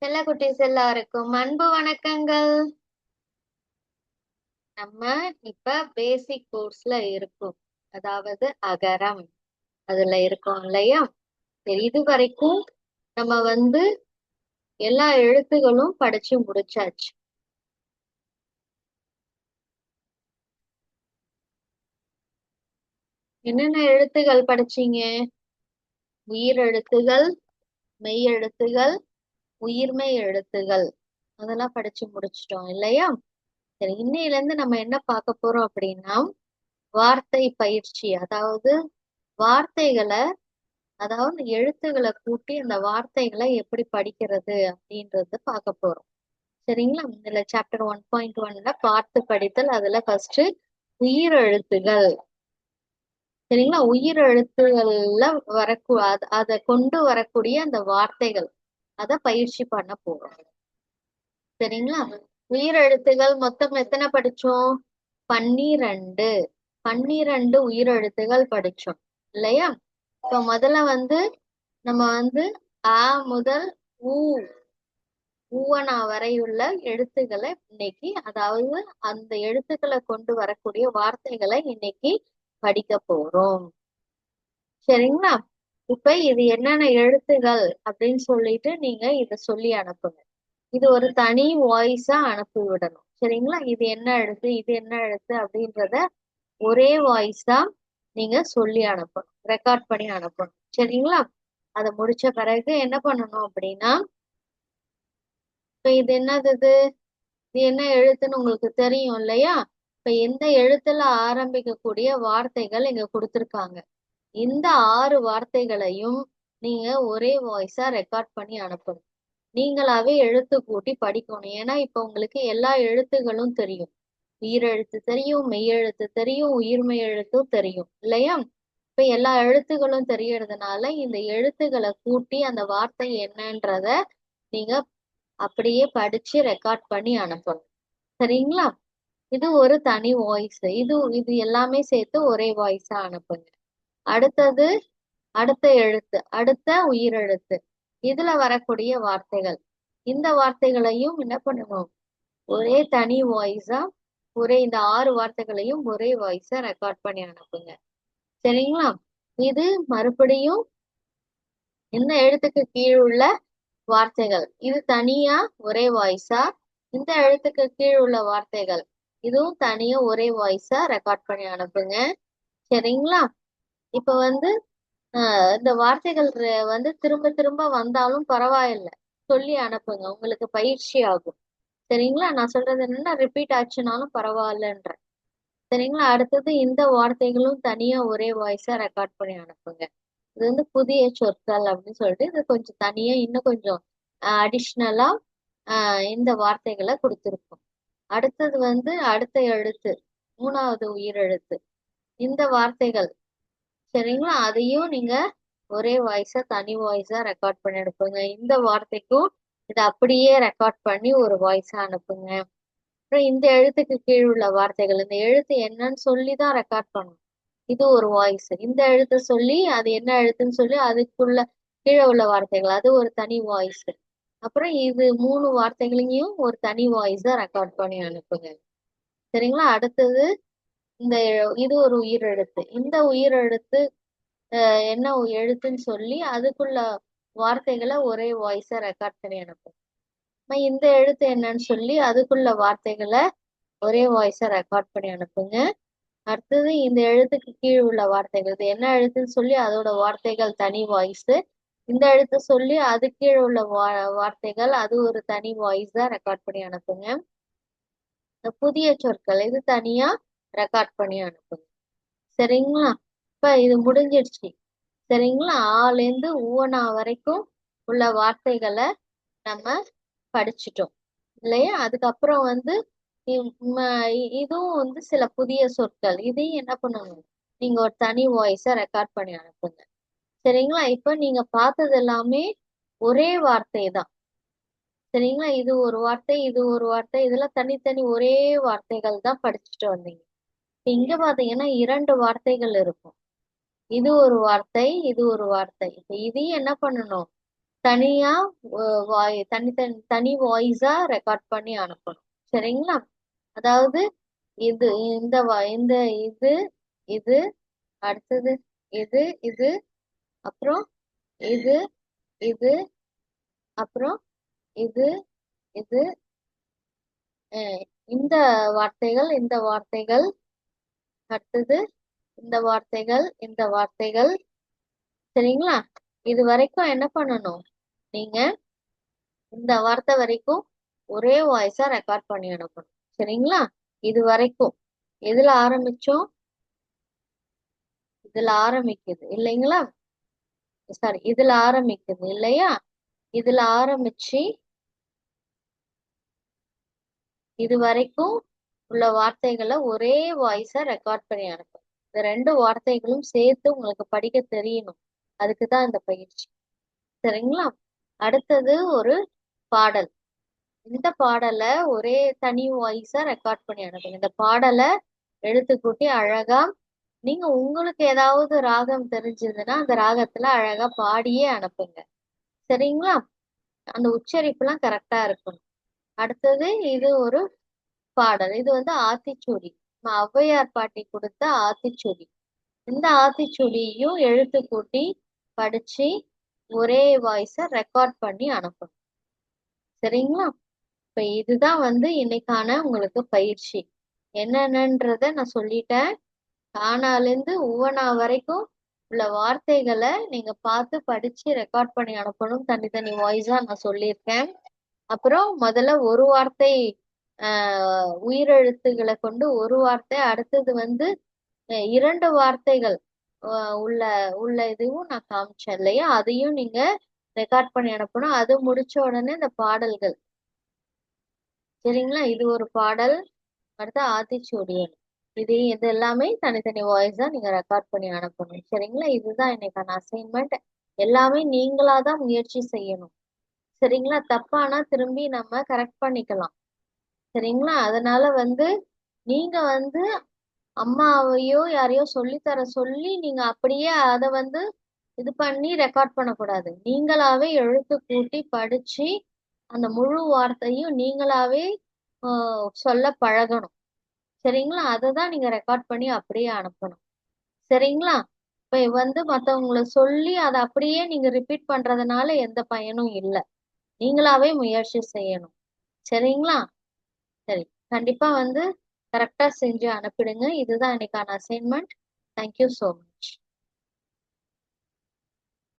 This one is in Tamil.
செல்லக்குட்டீஸ் எல்லாருக்கும் அன்பு வணக்கங்கள். நம்ம இப்ப பேசிக் கோர்ஸ்ல இருக்கோம். அதாவது அகரம் அதுல இருக்கோம் இல்லையா? சரி, இது வரைக்கும் நம்ம எல்லா எழுத்துகளும் படிச்சு முடிச்சாச்சு. என்னென்ன எழுத்துகள் படிச்சீங்க? உயிர் எழுத்துகள், மெய் எழுத்துகள், உயிர்மெய் எழுத்துகள், அதெல்லாம் படிச்சு முடிச்சிட்டோம் இல்லையா? சரி, இன்னையில இருந்து நம்ம என்ன பார்க்க போறோம் அப்படின்னா வார்த்தை பயிற்சி. அதாவது வார்த்தைகளை, அதாவது எழுத்துக்களை கூட்டி அந்த வார்த்தைகளை எப்படி படிக்கிறது அப்படின்றது பார்க்க போறோம். சரிங்களா? இதுல சாப்டர் 1.1ல பார்த்து படித்தல். அதுல ஃபர்ஸ்ட் உயிர் எழுத்துகள். சரிங்களா? உயிர் எழுத்துகள்ல அதை கொண்டு வரக்கூடிய அந்த வார்த்தைகள் அத பயிற்சி பண்ண போறோம். சரிங்களா? உயிர் எழுத்துகள் மொத்தம் எத்தனை படிச்சோம்? 12 12 உயிர் எழுத்துகள் படிச்சோம் இல்லையா? இப்ப முதல்ல நம்ம அ முதல் ஊ ஊவனா வரையுள்ள எழுத்துக்களை இன்னைக்கு, அதாவது அந்த எழுத்துக்களை கொண்டு வரக்கூடிய வார்த்தைகளை இன்னைக்கு படிக்க போறோம். சரிங்களா? இப்ப இது என்னென்ன எழுத்துகள் அப்படின்னு சொல்லிட்டு நீங்க இத சொல்லி அனுப்புங்க. இது ஒரு தனி வாய்ஸா அனுப்பி விடணும். சரிங்களா? இது என்ன எழுத்து, இது என்ன எழுத்து அப்படின்றத ஒரே வாய்ஸா நீங்க சொல்லி அனுப்பணும், ரெக்கார்ட் பண்ணி அனுப்பணும். சரிங்களா? அதை முடிச்ச பிறகு என்ன பண்ணணும் அப்படின்னா, இப்ப இது என்னது, இது என்ன எழுத்துன்னு உங்களுக்கு தெரியும் இல்லையா? இப்ப எந்த எழுத்துல ஆரம்பிக்கக்கூடிய வார்த்தைகள் இங்க கொடுத்திருக்காங்க. இந்த 6 வார்த்தைகளையும் நீங்க ஒரே வாய்ஸா ரெக்கார்ட் பண்ணி அனுப்பணும். நீங்களாவே எழுத்து கூட்டி படிக்கணும். ஏன்னா இப்ப உங்களுக்கு எல்லா எழுத்துகளும் தெரியும். உயிரெழுத்து தெரியும், மெய்யெழுத்து தெரியும், உயிர்மெய் எழுத்தும் தெரியும் இல்லையா? இப்ப எல்லா எழுத்துகளும் தெரியறதுனால இந்த எழுத்துக்களை கூட்டி அந்த வார்த்தை என்னன்றத நீங்க அப்படியே படிச்சு ரெக்கார்ட் பண்ணி அனுப்பணும். சரிங்களா? இது ஒரு தனி வாய்ஸ். இது இது எல்லாமே சேர்த்து ஒரே வாய்ஸா அனுப்புங்க. அடுத்தது அடுத்த எழுத்து, அடுத்த உயிரெழுத்து, இதுல வரக்கூடிய வார்த்தைகள். இந்த வார்த்தைகளையும் என்ன பண்ணணும்? ஒரே தனி வாய்ஸா, இந்த 6 வார்த்தைகளையும் ஒரே வாய்ஸா ரெக்கார்ட் பண்ணி அனுப்புங்க. சரிங்களா? இது மறுபடியும் இந்த எழுத்துக்கு கீழ் உள்ள வார்த்தைகள், இது தனியா ஒரே வாய்ஸா. இந்த எழுத்துக்கு கீழ் உள்ள வார்த்தைகள், இதுவும் தனியா ஒரே வாய்ஸா ரெக்கார்ட் பண்ணி அனுப்புங்க. சரிங்களா? இப்ப இந்த வார்த்தைகள் திரும்ப திரும்ப வந்தாலும் பரவாயில்லை, சொல்லி அனுப்புங்க, உங்களுக்கு பயிற்சி ஆகும். சரிங்களா? நான் சொல்றது என்னன்னா, ரிப்பீட் ஆச்சுனாலும் பரவாயில்லன்ற. சரிங்களா? அடுத்தது இந்த வார்த்தைகளும் தனியா ஒரே வாய்ஸா ரெக்கார்ட் பண்ணி அனுப்புங்க. இது புதிய சொற்கள் அப்படின்னு சொல்லிட்டு இது கொஞ்சம் தனியா இன்னும் கொஞ்சம் அடிஷ்னலா இந்த வார்த்தைகளை கொடுத்துருக்கும். அடுத்தது அடுத்த எழுத்து, 3வது உயிரெழுத்து, இந்த வார்த்தைகள். சரிங்களா? அதையும் நீங்க ஒரே வாய்ஸா, தனி வாய்ஸா ரெக்கார்ட் பண்ணி அனுப்புங்க. இந்த வார்த்தைக்கும் இதை அப்படியே ரெக்கார்ட் பண்ணி ஒரு வாய்ஸா அனுப்புங்க. அப்புறம் இந்த எழுத்துக்கு கீழ் உள்ள வார்த்தைகள், இந்த எழுத்து என்னன்னு சொல்லிதான் ரெக்கார்ட் பண்ணணும். இது ஒரு வாய்ஸ். இந்த எழுத்து சொல்லி அது என்ன எழுத்துன்னு சொல்லி அதுக்குள்ள கீழே உள்ள வார்த்தைகள், அது ஒரு தனி வாய்ஸ். அப்புறம் இது 3 வார்த்தைகளையும் ஒரு தனி வாய்ஸா ரெக்கார்ட் பண்ணி அனுப்புங்க. சரிங்களா? அடுத்தது இந்த இது ஒரு உயிரெழுத்து. இந்த உயிரெழுத்து என்ன எழுத்துன்னு சொல்லி அதுக்குள்ள வார்த்தைகளை ஒரே வாய்ஸா ரெக்கார்ட் பண்ணி அனுப்புங்க. இந்த எழுத்து என்னன்னு சொல்லி அதுக்குள்ள வார்த்தைகளை ஒரே வாய்ஸா ரெக்கார்ட் பண்ணி அனுப்புங்க. அடுத்தது இந்த எழுத்துக்கு கீழ் உள்ள வார்த்தைகள், இது என்ன எழுத்துன்னு சொல்லி அதோட வார்த்தைகள் தனி வாய்ஸ். இந்த எழுத்து சொல்லி அது கீழே உள்ள வார்த்தைகள், அது ஒரு தனி வாய்ஸா ரெக்கார்ட் பண்ணி அனுப்புங்க. இந்த புதிய சொற்கள், இது தனியா ரெக்கார்ட் பண்ணி அனுப்புங்க. சரிங்களா? இப்ப இது முடிஞ்சிடுச்சு. சரிங்களா? ஆலேந்து ஊவனா வரைக்கும் உள்ள வார்த்தைகளை நம்ம படிச்சுட்டோம் இல்லையா? அதுக்கப்புறம் இதுவும் சில புதிய சொற்கள், இதையும் என்ன பண்ணணும்? நீங்க ஒரு தனி வாய்ஸா ரெக்கார்ட் பண்ணி அனுப்புங்க. சரிங்களா? இப்ப நீங்க பார்த்தது எல்லாமே ஒரே வார்த்தை தான். சரிங்களா? இது ஒரு வார்த்தை, இது ஒரு வார்த்தை, இதெல்லாம் தனித்தனி ஒரே வார்த்தைகள் தான் படிச்சுட்டு வந்தீங்க. இங்க பாத்தீங்கன்னா 2 வார்த்தைகள் இருக்கும். இது ஒரு வார்த்தை, இது ஒரு வார்த்தை. இப்ப இதையும் என்ன பண்ணணும்? தனியா தனி வாய்ஸா ரெக்கார்ட் பண்ணி அனுப்பணும். சரிங்களா? அதாவது இது இந்த இது இது அடுத்தது இது இது அப்புறம் இது இது அப்புறம் இது இது இந்த வார்த்தைகள் அடுத்தது இந்த வார்த்தைகள். சரிங்களா? இது வரைக்கும் என்ன பண்ணணும்? நீங்க இந்த வார்த்தை வரைக்கும் ஒரே வாய்ஸா ரெக்கார்ட் பண்ணி அனுப்பணும். சரிங்களா? இது வரைக்கும் எதுல ஆரம்பிச்சோம்? இதுல ஆரம்பிக்குது இல்லைங்களா? சாரி, இதுல ஆரம்பிக்குது இல்லையா? இதுல ஆரம்பிச்சு இது வரைக்கும் உள்ள வார்த்தைகளை ஒரே வாய்ஸா ரெக்கார்ட் பண்ணி அனுப்பணும். இந்த 2 வார்த்தைகளும் சேர்த்து உங்களுக்கு படிக்க தெரியணும். அதுக்குதான் இந்த பயிற்சி. சரிங்களா? அடுத்தது ஒரு பாடல். இந்த பாடலை ஒரே தனி வாய்ஸா ரெக்கார்ட் பண்ணி அனுப்புங்க. இந்த பாடலை எழுத்து கூட்டி அழகா நீங்க உங்களுக்கு ஏதாவது ராகம் தெரிஞ்சதுன்னா அந்த ராகத்துல அழகா பாடியே அனுப்புங்க. சரிங்களா? அந்த உச்சரிப்புலாம் கரெக்டா இருக்கணும். அடுத்தது இது ஒரு பாடல். இது வந்து ஆத்திச்சூடி. நம்ம ஔவையார் பாட்டி கொடுத்த ஆத்திச்சூடி. இந்த ஆத்திச்சூடியையும் எழுத்து கூட்டி படிச்சு ஒரே வாய்ஸ ரெக்கார்ட் பண்ணி அனுப்பணும். சரிங்களா? இப்ப இதுதான் வந்து இன்னைக்கான உங்களுக்கு பயிற்சி. என்னென்னன்றத நான் சொல்லிட்டேன். காணாலேருந்து உவனா வரைக்கும் உள்ள வார்த்தைகளை நீங்க பார்த்து படிச்சு ரெக்கார்ட் பண்ணி அனுப்பணும். தனித்தனி வாய்ஸா நான் சொல்லியிருக்கேன். அப்புறம் முதல்ல ஒரு வார்த்தை உயிரெழுத்துக்களை கொண்டு ஒரு வார்த்தை, அடுத்தது வந்து 2 வார்த்தைகள் உள்ள உள்ள இதுவும் நான் காமிச்சேன் இல்லையா? அதையும் நீங்க ரெக்கார்ட் பண்ணி அனுப்பணும். அது முடிச்ச உடனே இந்த பாடல்கள். சரிங்களா? இது ஒரு பாடல். அடுத்து ஆத்திச்சூடியன். இது எல்லாமே தனித்தனி வாய்ஸா நீங்க ரெக்கார்ட் பண்ணி அனுப்பணும். சரிங்களா? இதுதான் இன்னைக்கான அசைன்மெண்ட். எல்லாமே நீங்களா தான் முயற்சி செய்யணும். சரிங்களா? தப்பானா திரும்பி நம்ம கரெக்ட் பண்ணிக்கலாம். சரிங்களா? அதனால வந்து நீங்க வந்து அம்மாவையோ யாரையோ சொல்லித்தர சொல்லி நீங்க அப்படியே அதை வந்து இது பண்ணி ரெக்கார்ட் பண்ணக்கூடாது. நீங்களாவே எழுத்து கூட்டி படிச்சு அந்த முழு வார்த்தையும் நீங்களாவே சொல்ல பழகணும். சரிங்களா? அதை தான் நீங்க ரெக்கார்ட் பண்ணி அப்படியே அனுப்பணும். சரிங்களா? இப்ப வந்து மத்தவங்களை சொல்லி அதை அப்படியே நீங்க ரிப்பீட் பண்றதுனால எந்த பயனும் இல்லை. நீங்களாவே முயற்சி செய்யணும். சரிங்களா? சரி, கண்டிப்பா வந்து கரெக்டா செஞ்சு அனுப்பிடுங்க. இதுதான் இன்னைக்கான அசைன்மெண்ட். Thank you so much.